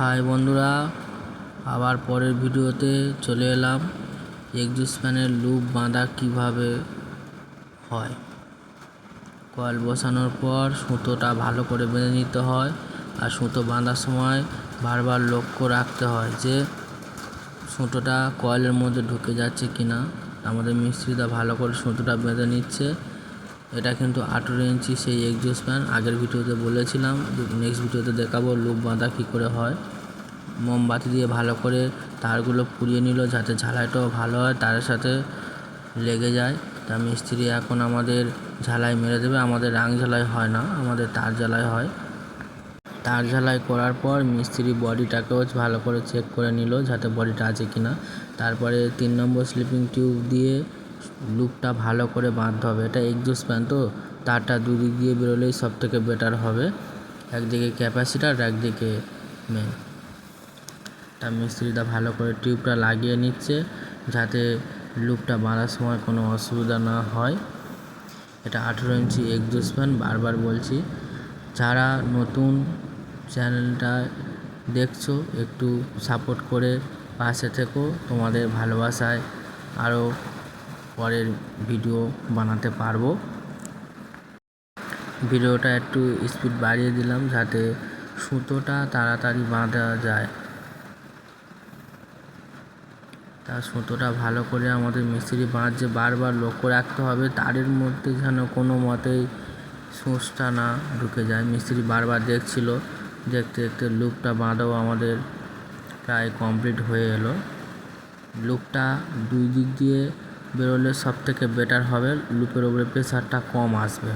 High বন্ধুরা, আবার পরের ভিডিওতে চলে এলাম। এক্সস্ট ফ্যানের লুপ বাঁধা কিভাবে হয়। কয়েল বসানোর পর সুতোটা ভালো করে বেঁধে নিতে হয়, আর সুতো বাঁধার সময় বারবার লক্ষ্য রাখতে হয় যে সুতোটা কয়েলের মধ্যে ঢুকে যাচ্ছে কিনা। আমাদের মিস্ত্রিটা ভালো করে সুতোটা বেঁধে নিচ্ছে। এটা কিন্তু 18 ইঞ্চি সেই এক্সস্ট ফ্যান। আগের ভিডিওতে বলেছিলাম, নেক্সট ভিডিওতে দেখাবো লুপ বাঁধা কী করে হয়। মোমবাতি দিয়ে ভালো করে তারগুলো পুড়িয়ে নিল যাতে ঝালাইটাও ভালো হয়, তারের সাথে লেগে যায়। তা মিস্ত্রি এখন আমাদের ঝালাই মেরে দেবে। আমাদের রাং ঝালাই হয় না, আমাদের তার ঝালাই হয়। তার ঝালাই করার পর মিস্ত্রি বডিটাকেও ভালো করে চেক করে নিল যাতে বডিটা আছে কিনা। তারপরে 3 নম্বর স্লিপিং টিউব দিয়ে লুপটা ভালো করে বাঁধতে হবে। এটা এক্সস্ট ফ্যান তো, তারটা দুদিক দিয়ে বেরোলেই সব থেকে বেটার হবে। একদিকে ক্যাপাসিটার, একদিকে মেন। তা মিস্ত্রিটা ভালো করে টিউবটা লাগিয়ে নিচ্ছে যাতে লুপটা বাঁধার সময় কোনো অসুবিধা না হয়। এটা 18 ইঞ্চি এক্সস্ট ফ্যান। বারবার বলছি, যারা নতুন চ্যানেলটা দেখছো একটু সাপোর্ট করে পাশে থেকো। তোমাদের ভালোবাসায় আরও পরের ভিডিও বানাতে পারবো। ভিডিওটা একটু স্পিড বাড়িয়ে দিলাম যাতে সুতোটা তাড়াতাড়ি বাঁধা যায়। তার সুতোটা ভালো করে আমাদের মিস্ত্রি বাঁধছে, বারবার লক্ষ্য রাখতে হবে তারের মধ্যে যেন কোনো মতেই সূচটা না ঢুকে যায়। মিস্ত্রি বারবার দেখছিল, দেখতে দেখতে লুপটা বাঁধাও আমাদের প্রায় কমপ্লিট হয়ে এলো। লুপটা দুই দিক দিয়ে বেরোলে সব থেকে বেটার হবে, লুপের ওপরে প্রেশারটা কম আসবে।